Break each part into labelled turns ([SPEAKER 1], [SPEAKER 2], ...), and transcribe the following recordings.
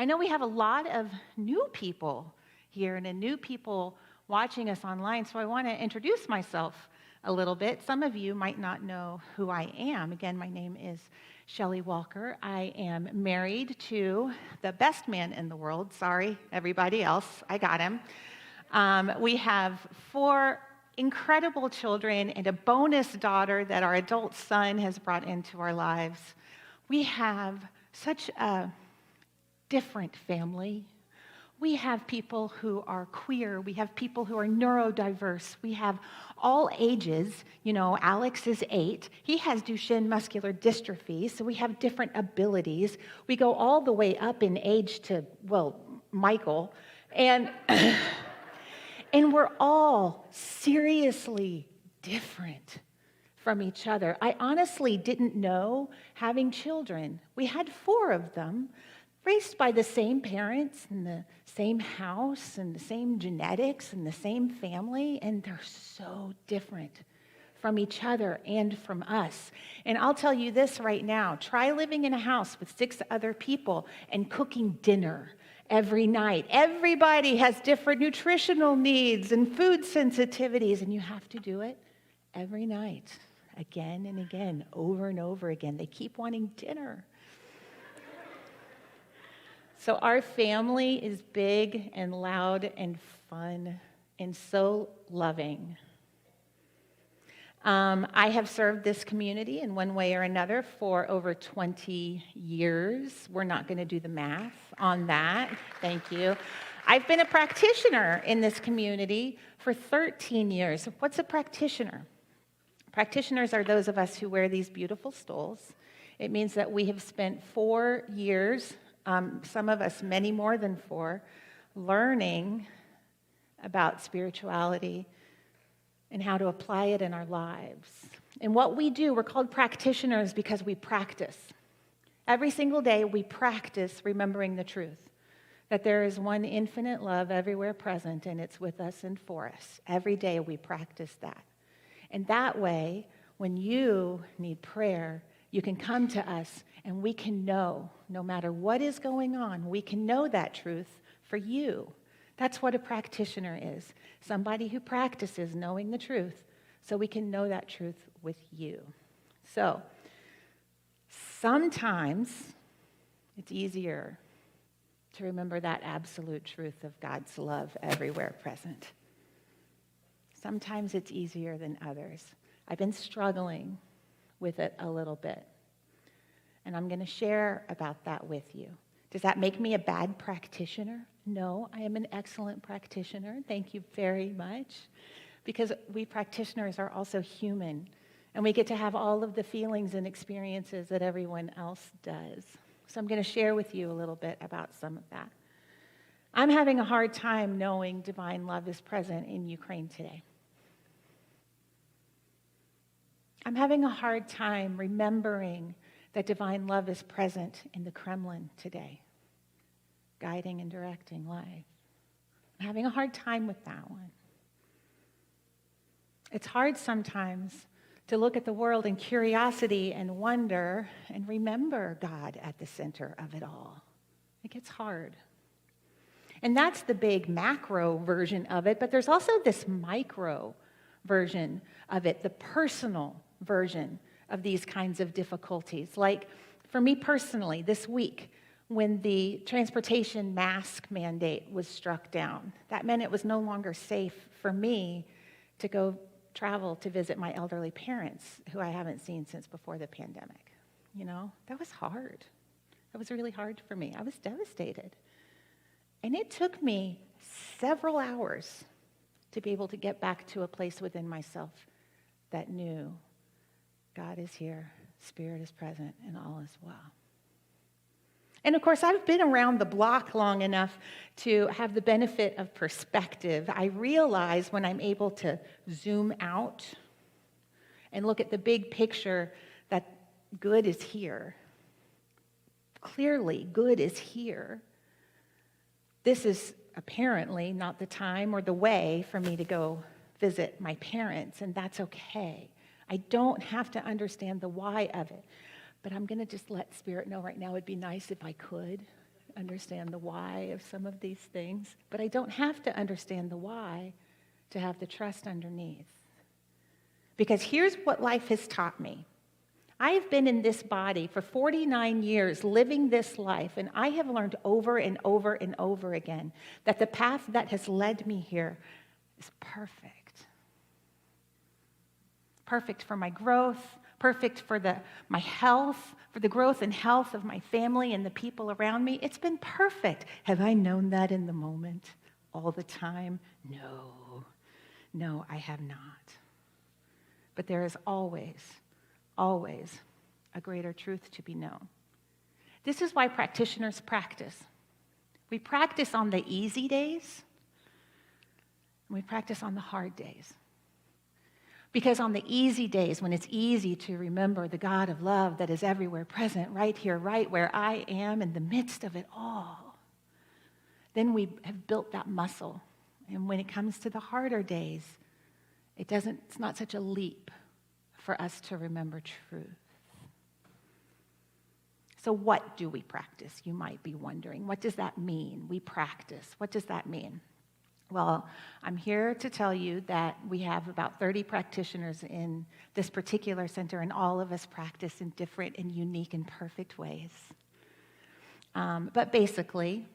[SPEAKER 1] I know we have a lot of new people here and new people watching us online, so I want to introduce myself a little bit. Some of you might not know who I am. Again, my name is Shelly Walker. I am married to the best man in the world. Sorry, everybody else. I got him. We have 4 incredible children and a bonus daughter that our adult son has brought into our lives. We have such a different family. We have people who are queer. We have people who are neurodiverse. We have all ages. You know, Alex is 8. He has Duchenne muscular dystrophy, so we have different abilities. We go all the way up in age to, well, Michael. And, and we're all seriously different from each other. I honestly didn't know having children. We had 4 of them, raised by the same parents in the same house and the same genetics and the same family, and they're so different from each other and from us. And I'll tell you this right now, try living in a house with 6 other people and cooking dinner every night. Everybody has different nutritional needs and food sensitivities, and you have to do it every night, again and again, over and over again. They keep wanting dinner. So our family is big and loud and fun and so loving. I have served this community in one way or another for over 20 years. We're not going to do the math on that. Thank you. I've been a practitioner in this community for 13 years. What's a practitioner? Practitioners are those of us who wear these beautiful stoles. It means that we have spent 4 years, some of us many more than 4, learning about spirituality and how to apply it in our lives. And what we do, we're called practitioners because we practice. Every single day we practice remembering the truth, that there is one infinite love everywhere present, and it's with us and for us. Every day we practice that. And that way, when you need prayer, you can come to us and we can know, no matter what is going on, we can know that truth for you. That's what a practitioner is. Somebody who practices knowing the truth so we can know that truth with you. So, sometimes it's easier to remember that absolute truth of God's love everywhere present. Sometimes it's easier than others. I've been struggling with it a little bit. And I'm going to share about that with you. Does that make me a bad practitioner? No, I am an excellent practitioner. Thank you very much. Because we practitioners are also human. And we get to have all of the feelings and experiences that everyone else does. So I'm going to share with you a little bit about some of that. I'm having a hard time knowing divine love is present in Ukraine today. I'm having a hard time remembering that divine love is present in the Kremlin today, guiding and directing life. I'm having a hard time with that one. It's hard sometimes to look at the world in curiosity and wonder and remember God at the center of it all. It gets hard. And that's the big macro version of it, but there's also this micro version of it, the personal version of these kinds of difficulties. Like for me personally, this week, when the transportation mask mandate was struck down, that meant it was no longer safe for me to go travel to visit my elderly parents, who I haven't seen since before the pandemic. You know, that was hard. That was really hard for me. I was devastated. And it took me several hours to be able to get back to a place within myself that knew God is here, Spirit is present, and all is well. And of course, I've been around the block long enough to have the benefit of perspective. I realize when I'm able to zoom out and look at the big picture that good is here. Clearly, good is here. This is apparently not the time or the way for me to go visit my parents, and that's okay. I don't have to understand the why of it, but I'm going to just let Spirit know right now it'd be nice if I could. understand the why of some of these things, but I don't have to understand the why to have the trust underneath. Because here's what life has taught me. I've been in this body for 49 years living this life, and I have learned over and over and over again that the path that has led me here is perfect. Perfect for my growth, perfect for my health, for the growth and health of my family and the people around me. It's been perfect. Have I known that in the moment all the time? No, I have not. But there is always a greater truth to be known. This is why practitioners practice. We practice on the easy days, and we practice on the hard days. Because on the easy days, when it's easy to remember the God of love that is everywhere present, right here, right where I am in the midst of it all, then we have built that muscle. And when it comes to the harder days, it's not such a leap for us to remember truth. So what do we practice? You might be wondering. What does that mean? We practice. What does that mean? Well, I'm here to tell you that we have about 30 practitioners in this particular center, and all of us practice in different and unique and perfect ways. But basically,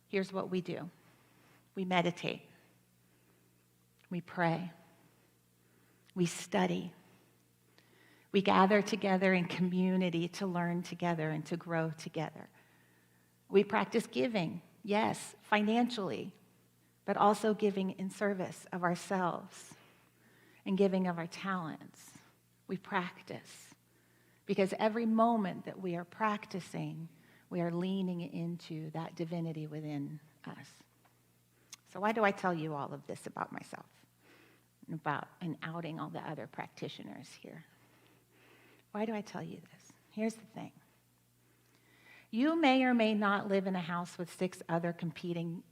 [SPEAKER 1] here's what we do. We meditate. We pray. We study. We gather together in community to learn together and to grow together. We practice giving, yes, financially, but also giving in service of ourselves and giving of our talents. We practice because every moment that we are practicing, we are leaning into that divinity within us. So why do I tell you all of this about myself and outing all the other practitioners here? Why do I tell you this? Here's the thing. You may or may not live in a house with 6 other competing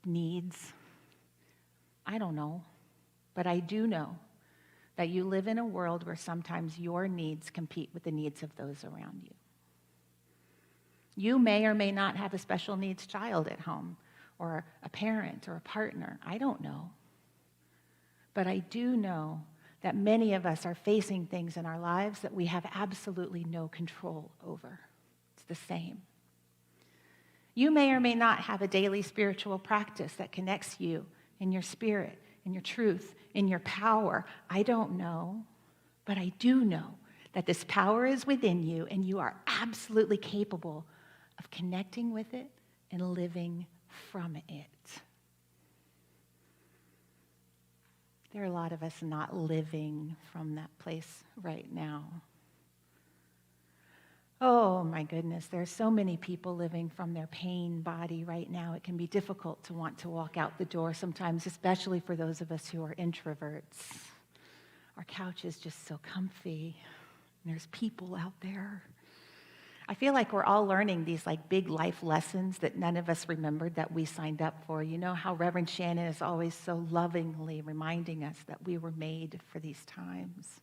[SPEAKER 1] needs. I don't know, but I do know that you live in a world where sometimes your needs compete with the needs of those around you. You may or may not have a special needs child at home, or a parent, or a partner. I don't know. But I do know that many of us are facing things in our lives that we have absolutely no control over. It's the same. You may or may not have a daily spiritual practice that connects you in your spirit, in your truth, in your power. I don't know, but I do know that this power is within you, and you are absolutely capable of connecting with it and living from it. There are a lot of us not living from that place right now. Oh my goodness, there are so many people living from their pain body right now. It can be difficult to want to walk out the door sometimes, especially for those of us who are introverts. Our couch is just so comfy, and there's people out there. I feel like we're all learning these big life lessons that none of us remembered that we signed up for. You know how Reverend Shannon is always so lovingly reminding us that we were made for these times.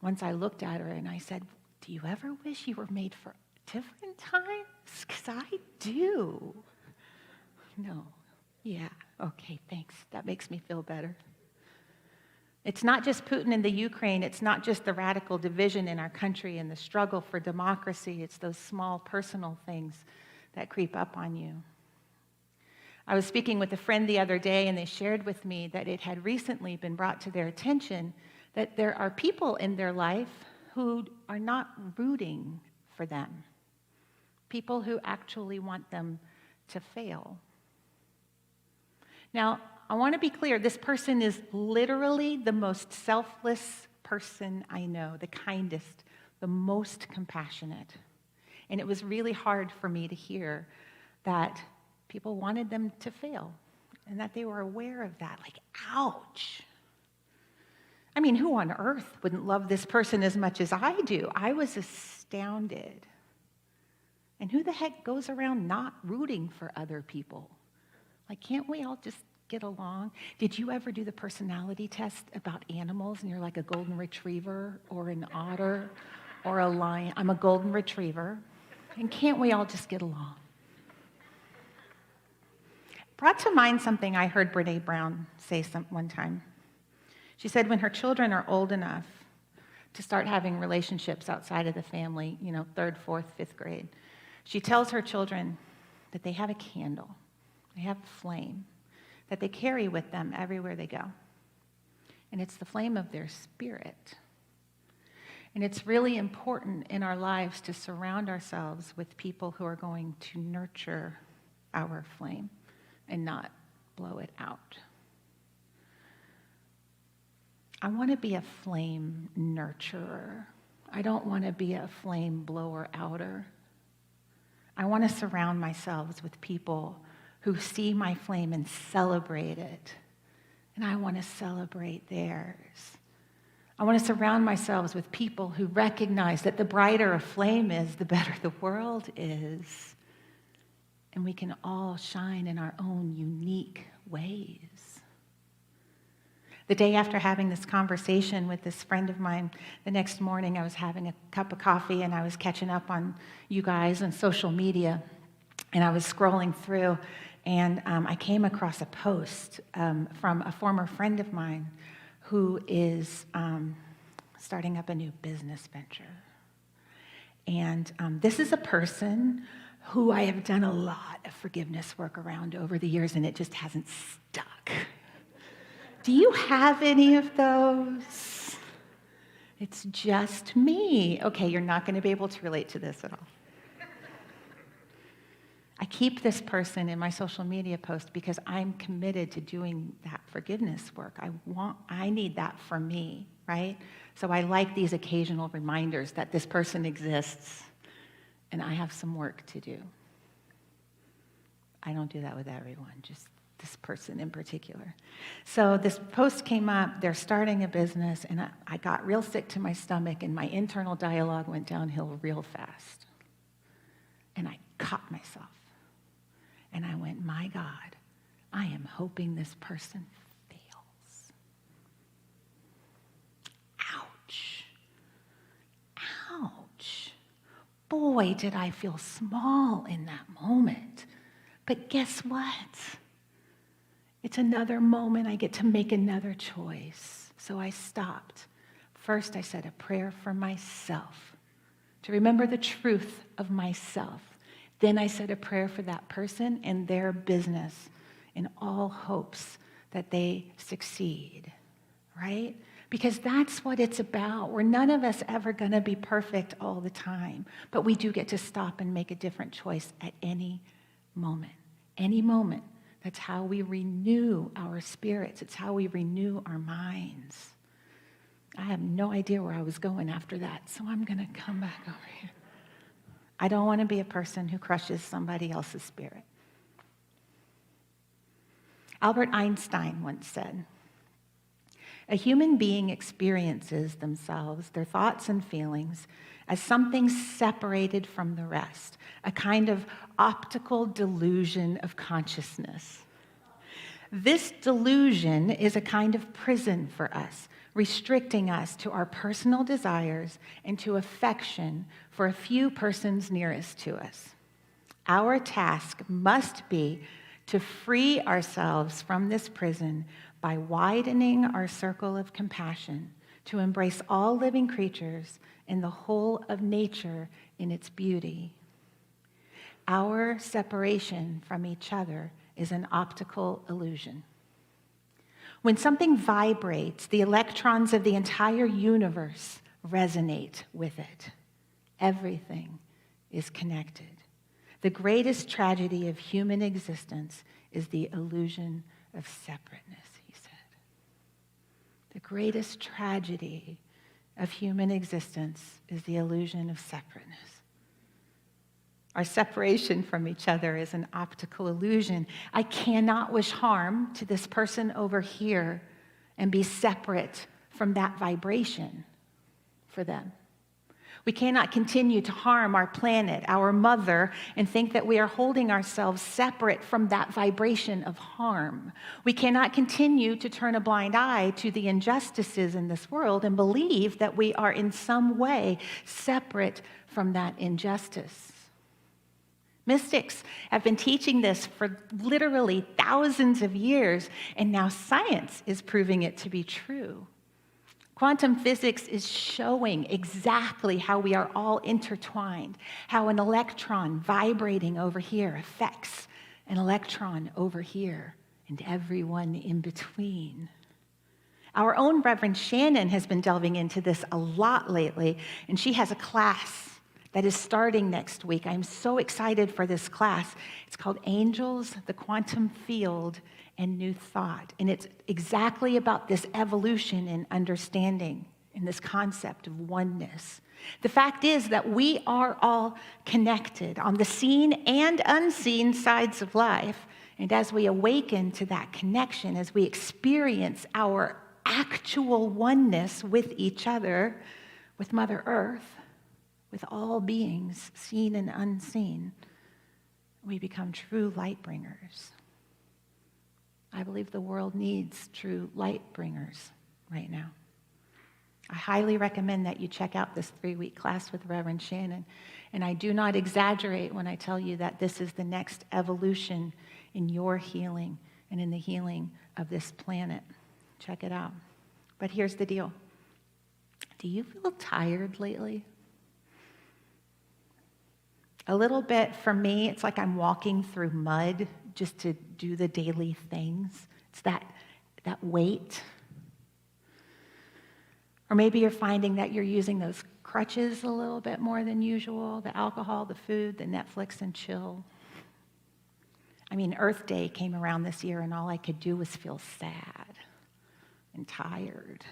[SPEAKER 1] Once I looked at her and I said, do you ever wish you were made for different times? Because I do. No. Yeah. Okay, thanks. That makes me feel better. It's not just Putin and the Ukraine. It's not just the radical division in our country and the struggle for democracy. It's those small personal things that creep up on you. I was speaking with a friend the other day, and they shared with me that it had recently been brought to their attention that there are people in their life who are not rooting for them, people who actually want them to fail. Now, I want to be clear, this person is literally the most selfless person I know, the kindest, the most compassionate. And it was really hard for me to hear that people wanted them to fail and that they were aware of that. Ouch. I mean, who on earth wouldn't love this person as much as I do? I was astounded. And who the heck goes around not rooting for other people? Can't we all just get along? Did you ever do the personality test about animals and you're like a golden retriever or an otter or a lion? I'm a golden retriever. And can't we all just get along? Brought to mind something I heard Brene Brown say one time. She said when her children are old enough to start having relationships outside of the family, 3rd, 4th, 5th grade, she tells her children that they have a candle, they have a flame that they carry with them everywhere they go. And it's the flame of their spirit. And it's really important in our lives to surround ourselves with people who are going to nurture our flame and not blow it out. I want to be a flame nurturer. I don't want to be a flame blower outer. I want to surround myself with people who see my flame and celebrate it. And I want to celebrate theirs. I want to surround myself with people who recognize that the brighter a flame is, the better the world is. And we can all shine in our own unique ways. The day after having this conversation with this friend of mine, the next morning I was having a cup of coffee and I was catching up on you guys on social media. And I was scrolling through and I came across a post from a former friend of mine who is starting up a new business venture. And this is a person who I have done a lot of forgiveness work around over the years, and it just hasn't stuck. Do you have any of those? It's just me. Okay, you're not going to be able to relate to this at all. I keep this person in my social media post because I'm committed to doing that forgiveness work. I need that for me, right? So I like these occasional reminders that this person exists and I have some work to do. I don't do that with everyone, just this person in particular. So this post came up, they're starting a business, and I got real sick to my stomach, and my internal dialogue went downhill real fast. And I caught myself. And I went, my God, I am hoping this person fails. Ouch. Ouch. Boy, did I feel small in that moment. But guess what? It's another moment. I get to make another choice. So I stopped. First, I said a prayer for myself, to remember the truth of myself. Then I said a prayer for that person and their business in all hopes that they succeed, right? Because that's what it's about. We're none of us ever going to be perfect all the time, but we do get to stop and make a different choice at any moment. Any moment. That's how we renew our spirits. It's how we renew our minds. I have no idea where I was going after that, so I'm going to come back over here. I don't want to be a person who crushes somebody else's spirit. Albert Einstein once said, a human being experiences themselves, their thoughts and feelings, as something separated from the rest, a kind of optical delusion of consciousness. This delusion is a kind of prison for us, restricting us to our personal desires and to affection for a few persons nearest to us. Our task must be to free ourselves from this prison by widening our circle of compassion, to embrace all living creatures and the whole of nature in its beauty. Our separation from each other is an optical illusion. When something vibrates, the electrons of the entire universe resonate with it. Everything is connected. The greatest tragedy of human existence is the illusion of separateness, he said. The greatest tragedy of human existence is the illusion of separateness. Our separation from each other is an optical illusion. I cannot wish harm to this person over here and be separate from that vibration for them. We cannot continue to harm our planet, our mother, and think that we are holding ourselves separate from that vibration of harm. We cannot continue to turn a blind eye to the injustices in this world and believe that we are in some way separate from that injustice. Mystics have been teaching this for literally thousands of years, and now science is proving it to be true. Quantum physics is showing exactly how we are all intertwined, how an electron vibrating over here affects an electron over here and everyone in between. Our own Reverend Shannon has been delving into this a lot lately, and she has a class that is starting next week. I'm so excited for this class. It's called Angels, the Quantum Field, and New Thought. And it's exactly about this evolution in understanding, in this concept of oneness. The fact is that we are all connected on the seen and unseen sides of life. And as we awaken to that connection, as we experience our actual oneness with each other, with Mother Earth, with all beings, seen and unseen, we become true light bringers. I believe the world needs true light bringers right now. I highly recommend that you check out this 3-week class with Reverend Shannon. And I do not exaggerate when I tell you that this is the next evolution in your healing and in the healing of this planet. Check it out. But here's the deal. Do you feel tired lately? A little bit for me, it's like I'm walking through mud just to do the daily things. It's that weight. Or maybe you're finding that you're using those crutches a little bit more than usual, the alcohol, the food, the Netflix and chill. I mean, Earth Day came around this year and all I could do was feel sad and tired.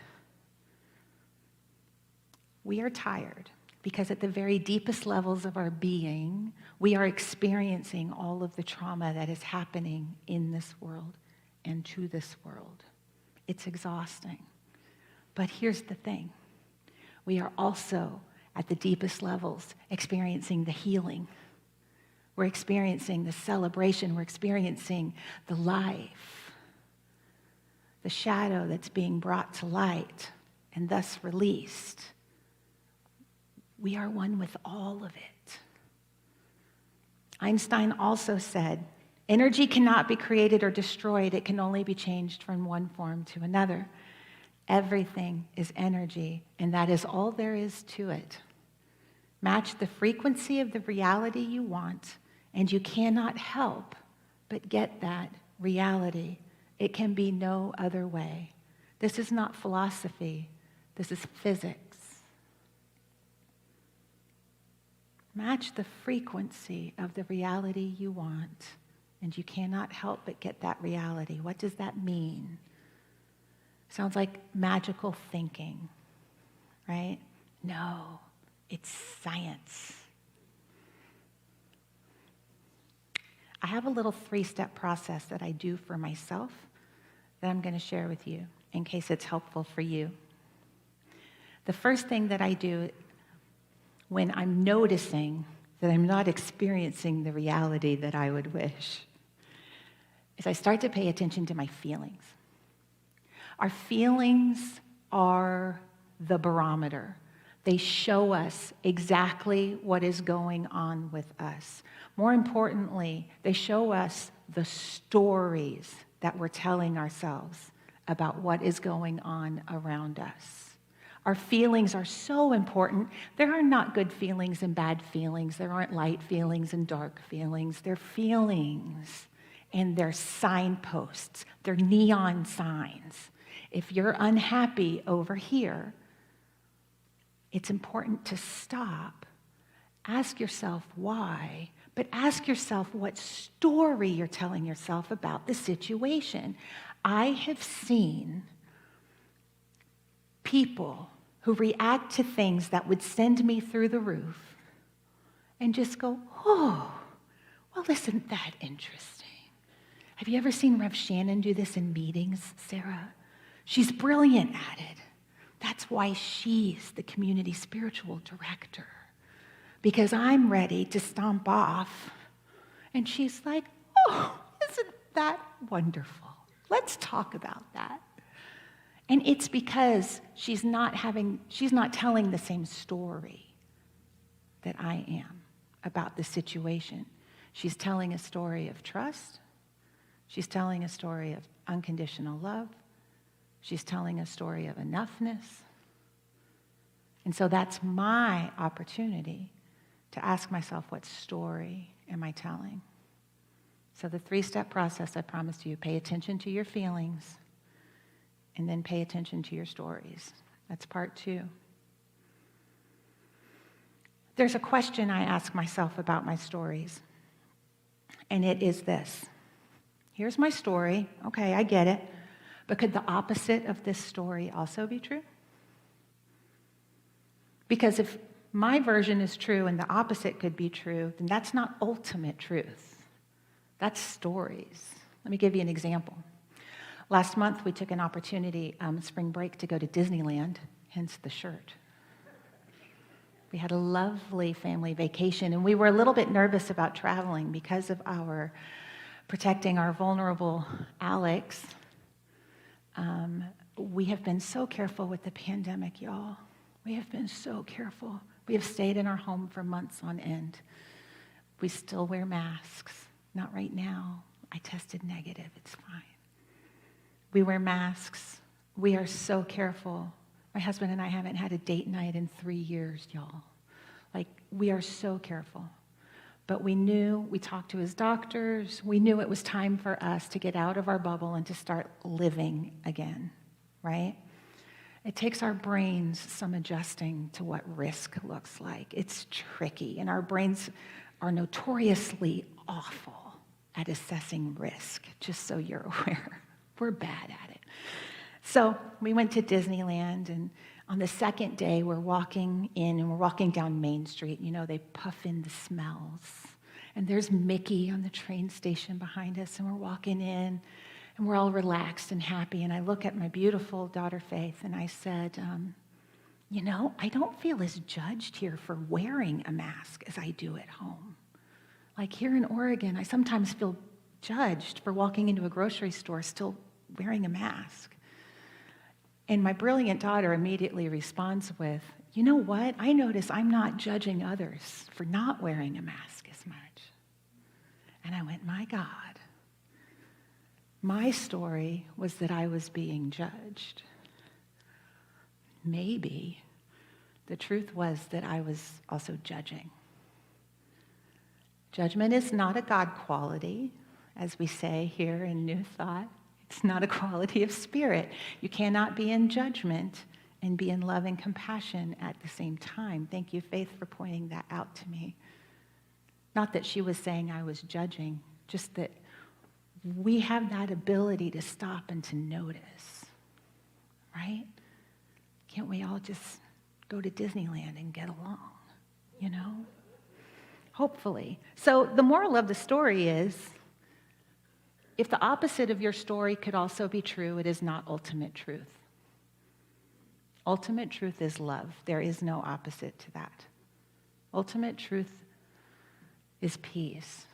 [SPEAKER 1] We are tired because at the very deepest levels of our being, we are experiencing all of the trauma that is happening in this world and to this world. It's exhausting. But here's the thing. We are also, at the deepest levels, experiencing the healing. We're experiencing the celebration. We're experiencing the life, the shadow that's being brought to light and thus released. We are one with all of it. Einstein also said, energy cannot be created or destroyed. It can only be changed from one form to another. Everything is energy, and that is all there is to it. Match the frequency of the reality you want, and you cannot help but get that reality. It can be no other way. This is not philosophy. This is physics. Match the frequency of the reality you want, and you cannot help but get that reality. What does that mean? Sounds like magical thinking, right? No, it's science. I have a little 3-step process that I do for myself that I'm going to share with you in case it's helpful for you. The first thing that I do when I'm noticing that I'm not experiencing the reality that I would wish is I start to pay attention to my feelings. Our feelings are the barometer. They show us exactly what is going on with us. More importantly, they show us the stories that we're telling ourselves about what is going on around us. Our feelings are so important. There are not good feelings and bad feelings. There aren't light feelings and dark feelings. They're feelings, and they're signposts. They're neon signs. If you're unhappy over here, it's important to stop. Ask yourself why, but ask yourself what story you're telling yourself about the situation. I have seen people who react to things that would send me through the roof and just go, oh, well, isn't that interesting? Have you ever seen Rev Shannon do this in meetings, Sarah? She's brilliant at it. That's why she's the community spiritual director. Because I'm ready to stomp off. And she's like, oh, isn't that wonderful? Let's talk about that. And it's because she's not telling the same story that I am about the situation. She's telling a story of trust. She's telling a story of unconditional love. She's telling a story of enoughness. And so that's my opportunity to ask myself, what story am I telling? So the 3-step process I promised you: pay attention to your feelings, and then pay attention to your stories. That's part 2. There's a question I ask myself about my stories, and it is this. Here's my story. Okay, I get it. But could the opposite of this story also be true? Because if my version is true and the opposite could be true, then that's not ultimate truth. That's stories. Let me give you an example. Last month, we took an opportunity, spring break, to go to Disneyland, hence the shirt. We had a lovely family vacation, and we were a little bit nervous about traveling because of our protecting our vulnerable Alex. We have been so careful with the pandemic, y'all. We have been so careful. We have stayed in our home for months on end. We still wear masks. Not right now. I tested negative. It's fine. We wear masks. We are so careful. My husband and I haven't had a date night in 3 years, y'all. We are so careful. But we talked to his doctors. We knew it was time for us to get out of our bubble and to start living again, right? It takes our brains some adjusting to what risk looks like. It's tricky, and our brains are notoriously awful at assessing risk, just so you're aware. We're bad at it. So we went to Disneyland, and on the second day, we're walking in, and we're walking down Main Street. You know, they puff in the smells. And there's Mickey on the train station behind us, and we're walking in, and we're all relaxed and happy. And I look at my beautiful daughter, Faith, and I said, I don't feel as judged here for wearing a mask as I do at home. Like here in Oregon, I sometimes feel judged for walking into a grocery store still wearing a mask. And my brilliant daughter immediately responds with, you know what? I notice I'm not judging others for not wearing a mask as much. And I went, my God. My story was that I was being judged. Maybe the truth was that I was also judging. Judgment is not a God quality, as we say here in New Thought. It's not a quality of spirit. You cannot be in judgment and be in love and compassion at the same time. Thank you, Faith, for pointing that out to me. Not that she was saying I was judging, just that we have that ability to stop and to notice, right? Can't we all just go to Disneyland and get along, Hopefully. So the moral of the story is, if the opposite of your story could also be true, it is not ultimate truth. Ultimate truth is love. There is no opposite to that. Ultimate truth is peace.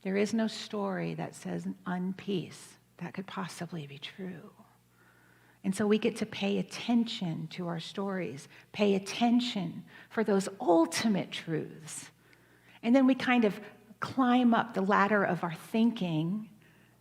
[SPEAKER 1] There is no story that says unpeace that could possibly be true. And so we get to pay attention to our stories, pay attention for those ultimate truths. And then we kind of climb up the ladder of our thinking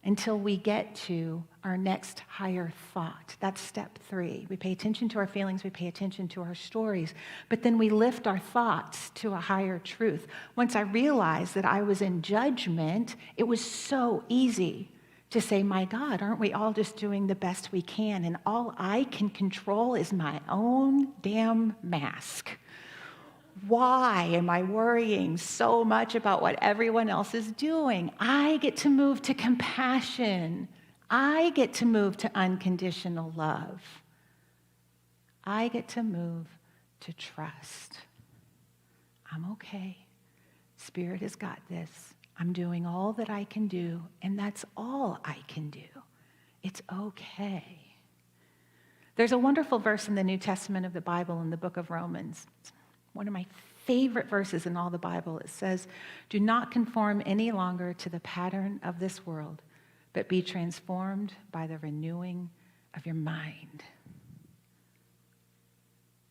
[SPEAKER 1] until we get to our next higher thought. That's step 3. We pay attention to our feelings, we pay attention to our stories, but then we lift our thoughts to a higher truth. Once I realized that I was in judgment, it was so easy to say, my God, aren't we all just doing the best we can? And all I can control is my own damn mask. Why am I worrying so much about what everyone else is doing? I get to move to compassion. I get to move to unconditional love. I get to move to trust. I'm okay. Spirit has got this. I'm doing all that I can do, and that's all I can do. It's okay. There's a wonderful verse in the New Testament of the Bible in the book of Romans. It's one of my favorite verses in all the Bible. It says, do not conform any longer to the pattern of this world, but be transformed by the renewing of your mind.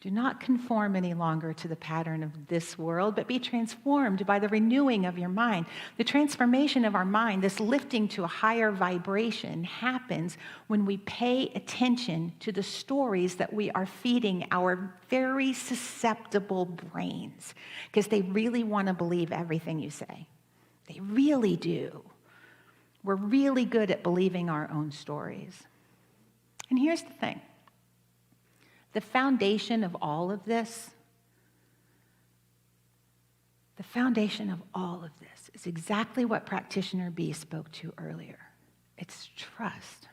[SPEAKER 1] Do not conform any longer to the pattern of this world, but be transformed by the renewing of your mind. The transformation of our mind, this lifting to a higher vibration, happens when we pay attention to the stories that we are feeding our very susceptible brains, because they really want to believe everything you say. They really do. We're really good at believing our own stories. And here's the thing. The foundation of all of this, is exactly what practitioner B spoke to earlier. It's trust.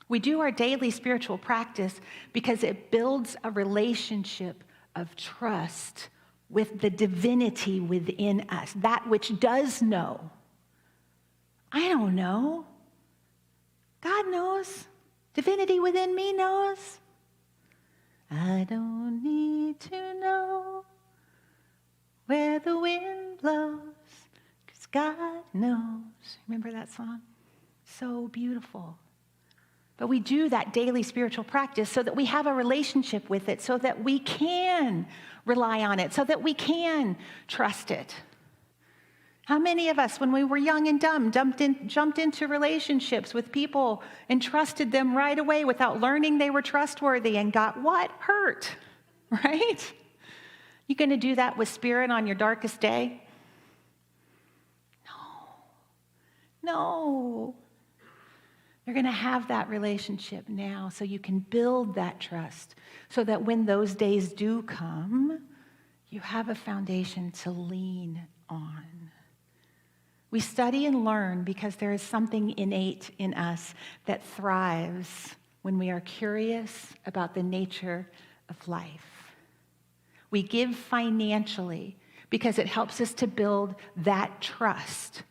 [SPEAKER 1] We do our daily spiritual practice because it builds a relationship of trust with the divinity within us, that which does know. I don't know. God knows. Divinity within me knows. I don't need to know where the wind blows, because God knows. Remember that song? So beautiful. But we do that daily spiritual practice so that we have a relationship with it, so that we can rely on it, so that we can trust it. How many of us, when we were young and dumb, jumped into relationships with people and trusted them right away without learning they were trustworthy and got what? Hurt, right? You going to do that with Spirit on your darkest day? No. You're going to have that relationship now so you can build that trust so that when those days do come, you have a foundation to lean on. We study and learn because there is something innate in us that thrives when we are curious about the nature of life. We give financially because it helps us to build that trust.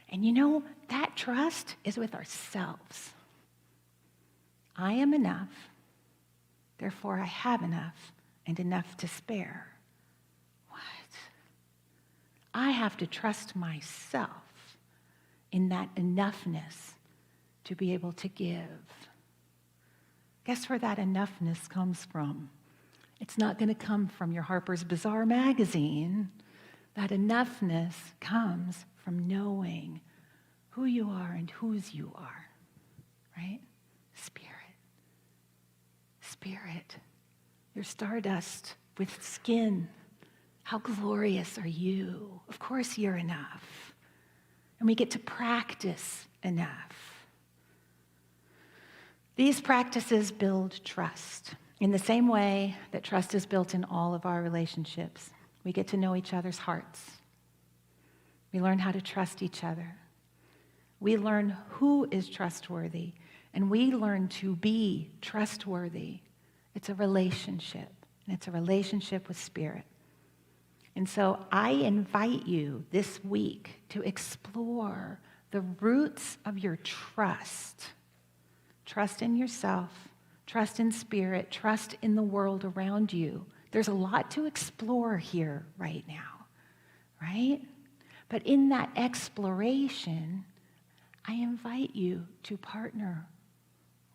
[SPEAKER 1] And you know, that trust is with ourselves. I am enough, therefore I have enough and enough to spare. What? I have to trust myself in that enoughness to be able to give. Guess where that enoughness comes from? It's not going to come from your Harper's Bazaar magazine. That enoughness comes from knowing who you are and whose you are, right? Spirit. Spirit. You're stardust with skin. How glorious are you? Of course you're enough. And we get to practice enough. These practices build trust in the same way that trust is built in all of our relationships. We get to know each other's hearts. We learn how to trust each other. We learn who is trustworthy, and we learn to be trustworthy. It's a relationship, and it's a relationship with Spirit. And so I invite you this week to explore the roots of your trust. Trust in yourself, trust in Spirit, trust in the world around you. There's a lot to explore here right now, right? But in that exploration, I invite you to partner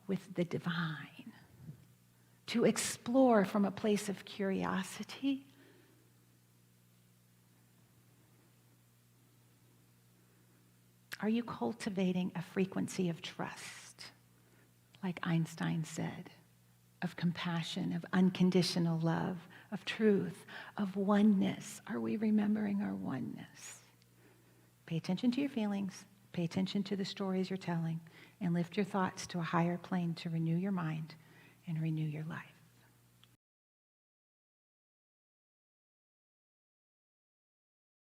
[SPEAKER 1] with the divine, to explore from a place of curiosity. Are you cultivating a frequency of trust, like Einstein said, of compassion, of unconditional love, of truth, of oneness? Are we remembering our oneness? Pay attention to your feelings, pay attention to the stories you're telling, and lift your thoughts to a higher plane to renew your mind and renew your life.